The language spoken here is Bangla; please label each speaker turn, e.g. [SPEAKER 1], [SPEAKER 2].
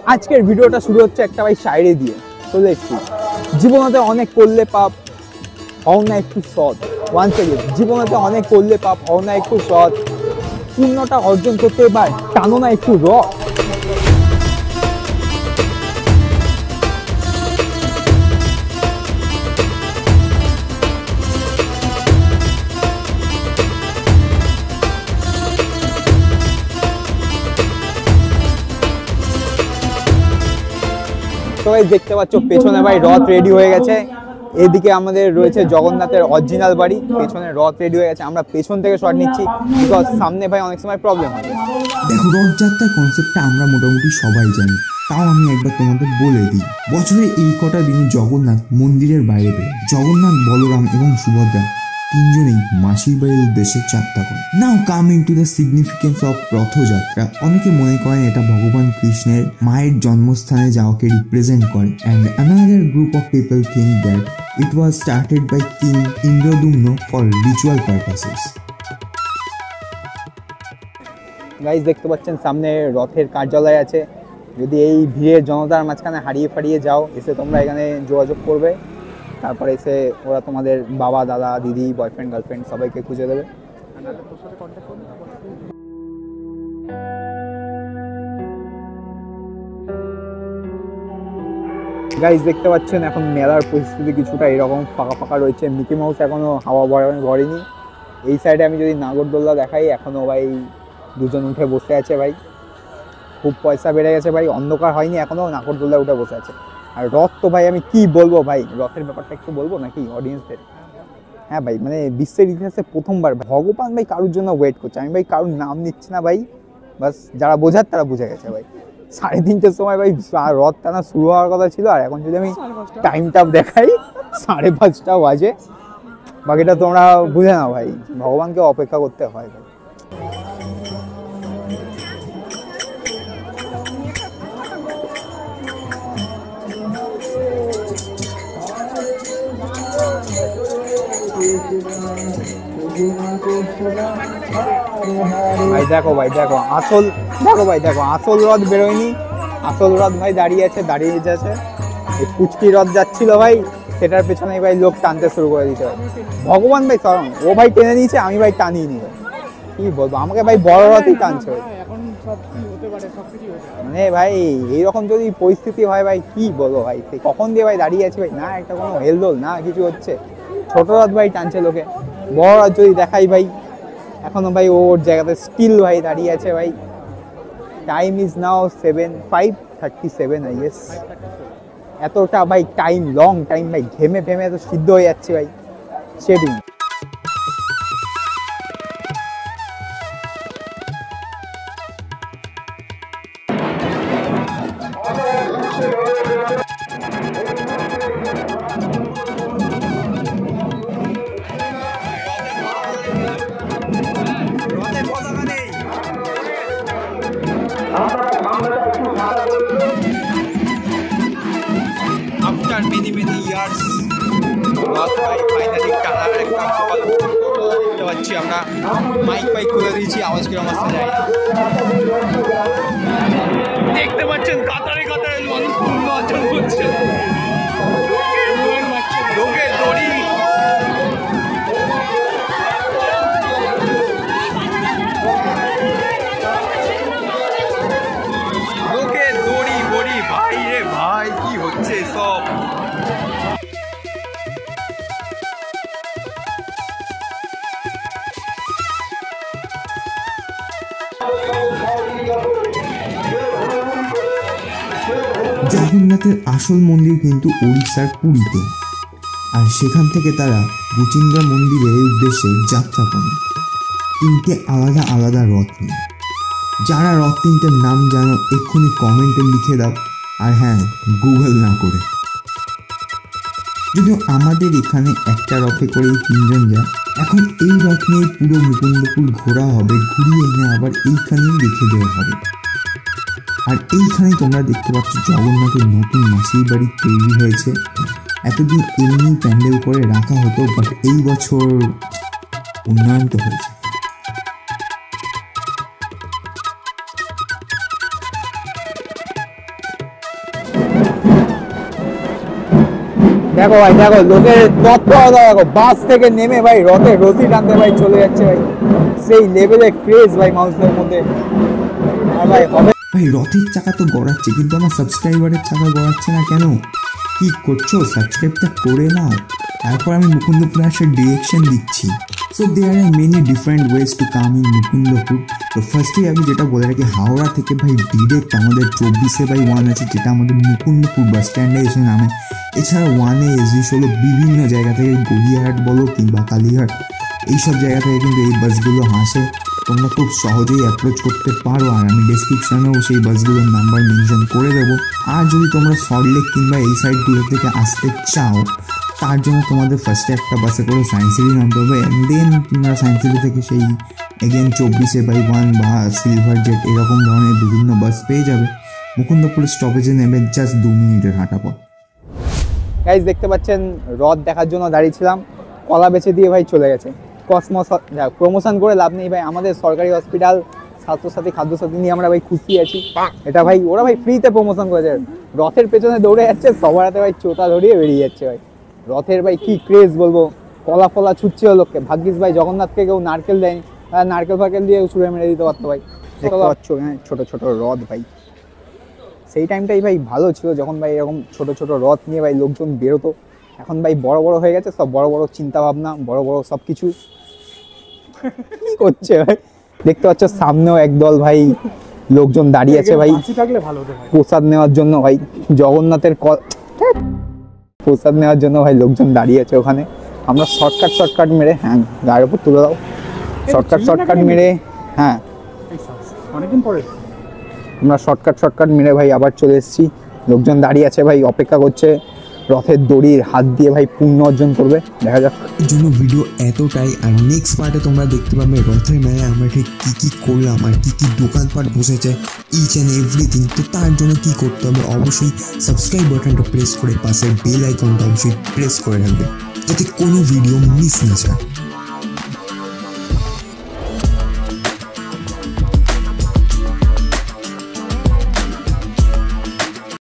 [SPEAKER 1] আজকের ভিডিওটা শুরু হচ্ছে একটা ভাই শায়রি দিয়ে। চলে এসছি, জীবনেতে অনেক করলে পাপ, হও না একটু সৎ। ওয়ান্স এগেইন, জীবনেতে অনেক করলে পাপ, হও না একটু সৎ। পূর্ণটা অর্জন করতে এবার টানো না একটু রথ। সবাই দেখতে পাচ্ছ পেছনে ভাই রথ রেডি হয়ে গেছে। এদিকে আমাদের রয়েছে জগন্নাথের অরিজিনাল বাড়ি, পেছনে রথ রেডি হয়ে গেছে। আমরা পেছন থেকে শট নিচ্ছি, বিকজ সামনে ভাই অনেক সময় প্রবলেম হবে।
[SPEAKER 2] দেখো, রথযাত্রার কনসেপ্টটা আমরা মোটামুটি সবাই জানি, তাও আমি একবার তোমাদের বলে দিই। বছরে এই কটা দিনে জগন্নাথ মন্দিরের বাইরে বেরোয়। জগন্নাথ, বলরাম এবং সুভদ্রা তিনজনেই মাসির বাড়ির উদ্দেশ্যে যাত্রা করে। Now coming to the significance of Rathyatra. অনেকে মনে করেন এটা ভগবান কৃষ্ণের মায়ের জন্মস্থানে যাওয়াকে রিপ্রেজেন্ট করে, and another group of people think that it was started by king Indradyumna for ritual purposes.
[SPEAKER 1] Guys দেখতে পাচ্ছেন সামনে রথের কার্যালয় আছে। যদি এই ভিড়ের জনতার মাঝখানে হারিয়ে ফারিয়ে যাও, এসে তোমরা এখানে যোগাযোগ করবে, তারপরে এসে ওরা তোমাদের বাবা, দাদা, দিদি, বয়ফ্রেন্ড, গার্লফ্রেন্ড সবাইকে খুঁজে দেবে। গাইজ দেখতে পাচ্ছেন এখন মেলার পরিস্থিতি কিছুটা এরকম ফাঁকা ফাঁকা রয়েছে। মিকি মাউস এখনও হাওয়া ভরেনি। এই সাইডে আমি যদি নাগরদোল্লা দেখাই, এখনও ভাই দুজন উঠে বসে আছে। ভাই খুব পয়সা বেড়ে গেছে ভাই, অন্ধকার হয়নি এখনও, নাগরদোল্লা উঠে বসে আছে। আর রথ তো ভাই আমি কি বলবো ভাই, রথের ব্যাপারটা একটু বলবো নাকি অডিয়েন্সদের? হ্যাঁ ভাই, মানে বিশ্বের ইতিহাসে প্রথমবার ভগবান ভাই কারোর জন্য ওয়েট করছে। আমি ভাই কারোর নাম নিচ্ছি না ভাই, বাস যারা বোঝার তারা বুঝে গেছে ভাই। 3:30টার সময় ভাই রথ টানা শুরু হওয়ার কথা ছিল, আর এখন যদি আমি টাইমটা দেখাই 5:30 বাজে। বাকিটা তোমরা বুঝে নাও ভাই, ভগবানকে অপেক্ষা করতে হয় ভাই। ভাই দেখো আসল, দেখো ভাই দেখো আসল রথ বেরোয়নি। আসল রথ ভাই দাঁড়িয়ে আছে। এই পুচকি রথ যাচ্ছিল ভাই, সেটার পেছনে ভাই লোক টানতে শুরু করে দিতে ভাই। ভগবান ভাই সরম, ও ভাই টেনে নিয়েছে, আমি ভাই টানিয়ে নি ভাই। কি বলবো, আমাকে ভাই বড় রথই টানছে। মানে ভাই এইরকম যদি পরিস্থিতি হয় ভাই, কি বলবো ভাই, কখন দিয়ে ভাই দাঁড়িয়ে আছে ভাই, না একটা কোনো হেলদোল না কিছু হচ্ছে। ছোট রথ ভাই টানছে লোকে, বড় রথ যদি দেখাই ভাই এখনো ভাই ওর জায়গাতে স্টিল ভাই দাঁড়িয়ে আছে ভাই। Time is now 5:37 I guess. এতটা ভাই টাইম, লং টাইম ভাই, ঘেমে ফেমে এত সিদ্ধ হয়ে যাচ্ছে ভাই। শেডিং after many years রথ ভাই ফাইনালি টানার একটা সকাল দেখতে পাচ্ছি আমরা। মাইক খুলে দিয়েছি, আওয়াজ কিরকম আসতে যায় না। দেখতে পাচ্ছেন কাতারে মানুষ পূর্ণ অর্জন করছে। লোকের দড়ি ভাই রে ভাই, কি হচ্ছে সব।
[SPEAKER 2] জগন্নাথের আসল মন্দির কিন্তু ওড়িশার পুরীতে, আর সেখান থেকে তারা গুচিন্দ্রা মন্দিরের উদ্দেশ্যে যাত্রা করেন 3টে আলাদা আলাদা রথ নিয়ে। যারা রথ 3টের নাম জানো এক্ষুনি কমেন্টে লিখে দাও, আর হ্যাঁ, গুগল না করে। যদিও আমাদের এখানে একটা রথে করেই 3জন যায়। এখন এই রথ নিয়ে পুরো মুকুন্দপুর ঘোরা হবে, ঘুরিয়ে এনে আবার এইখানেই রেখে দেওয়া হবে। আর এইখানে তোমরা দেখতে পাচ্ছ জগন্নাথের নতুন মাসির বাড়ি তৈরি হয়েছে। এতদিন এমনি প্যান্ডেল করে রাখা হতো, বাট এই বছর উন্নয়ন তো হয়েছে।
[SPEAKER 1] দেখো ভাই দেখো লোকের তৎপরতা দেখো, বাস থেকে নেমে ভাই রথে রথি টানতে ভাই চলে যাচ্ছে ভাই, সেই লেভেলের ক্রেজ ভাই মানুষদের মধ্যে। আর ভাই হবে
[SPEAKER 2] ভাই রথের চাকা তো গড়াচ্ছে, কিন্তু আমার সাবস্ক্রাইবারের চাকা গড়াচ্ছে না কেন? কি করছো? সাবস্ক্রাইবটা করে নাও, তারপর আমি মুকুন্দপুরে আসার ডিরেকশন দিচ্ছি। So there are many different ways to come in Mukundapur. তো ফার্স্টেই আমি যেটা বলে রাখি, হাওড়া থেকে ভাই ডিরেক্ট আমাদের 24/1 আছে, যেটা আমাদের মুকুন্দপুর বাস স্ট্যান্ডে এসে নামে। এছাড়া 1 এসিস হলো বিভিন্ন জায়গা থেকে, গড়িয়াহাট বলো কিংবা কালীঘাট, এইসব জায়গা থেকে কিন্তু এই বাসগুলো আসে। তোমরা খুব সহজেই অ্যাপ্রোচ করতে পারো, আর আমি ডেসক্রিপশানেও সেই বাসগুলোর নাম্বার মেনশন করে দেবো। আর যদি তোমরা সল্টলেক কিংবা এই সাইডগুলো থেকে আসতে চাও, তার জন্য তোমাদের ফার্স্টে একটা বাসে করে সায়েন্স সিটি নামতে হবে, অ্যান্ড দেন তোমরা সায়েন্স সিটি থেকে সেই এগেন 24/1 বা সিলভার জেট এরকম ধরনের বিভিন্ন বাস পেয়ে যাবে। মুকুন্দপুর স্টপেজে নেমে জাস্ট 2 মিনিটের হাঁটা পথ।
[SPEAKER 1] গাইজ দেখতে পাচ্ছেন রথ দেখার জন্য দাঁড়িয়েছিলাম, কলা বেচে দিয়ে ভাই চলে গেছে। কসমস প্রমোশন করে লাভ নেই ভাই, আমাদের সরকারি হসপিটাল স্বাস্থ্যসাথী খাদ্যসাথী নিয়ে আমরা ভাই খুশি আছি। এটা ভাই ওরা ভাই ফ্রিতে প্রমোশন করেছে, রথের পেছনে দৌড়ে যাচ্ছে, সবার হাতে ভাই চোতা ধরিয়ে বেরিয়ে যাচ্ছে ভাই। রথের ভাই কি ক্রেজ বলবো, কলা ফলা ছুটছিল লোককে। ভাগ্যিস ভাই জগন্নাথকে কেউ নারকেল দেয়নি, নারকেল ফারকেল দিয়ে ছুঁড়ে মেরে দিতে পারতো ভাই। দেখতে পাচ্ছ ছোট ছোট রথ ভাই, সেই টাইমটাই ভাই ভালো ছিল যখন ভাই এরকম ছোট ছোট রথ নিয়ে ভাই লোকজন বেরোতো। এখন ভাই বড় বড় হয়ে গেছে সব, বড় বড় চিন্তা ভাবনা, বড় বড় সব কিছু কি করছে ভাই। দেখতে পাচ্ছ সামনেও একদল ভাই লোকজন দাঁড়িয়ে আছে ভাই প্রসাদ নেওয়ার জন্য ভাই, জগন্নাথের প্রসাদ নেওয়ার জন্য ভাই লোকজন দাঁড়িয়ে আছে ওখানে। আমরা শর্টকাট মেরে, হ্যাঁ গায়ের উপর তুলে দাও, শর্টকাট মেরে, হ্যাঁ
[SPEAKER 3] অনেকদিন পরে
[SPEAKER 1] আমরা শর্টকাট মেরে ভাই আবার চলে এসেছি। লোকজন দাঁড়িয়ে আছে ভাই, অপেক্ষা করছে রথের দড়ির হাত দিয়ে ভাই পুণ্য অর্জন করবে। দেখা যাক।
[SPEAKER 2] এর জন্য ভিডিও এতটাই, আর নেক্সট পার্টে তোমরা দেখতে পাবে রথের মেলায় আমরা ঠিক কী কী করলাম আর কী কী দোকানপাট বসেছে, ইচ অ্যান্ড এভরিথিং। তো তার জন্য কী করতে হবে, অবশ্যই সাবস্ক্রাইব বাটনটা প্রেস করে পাশের বেল আইকনটা অবশ্যই প্রেস করে রাখবে, যাতে কোনো ভিডিও মিস না যায়।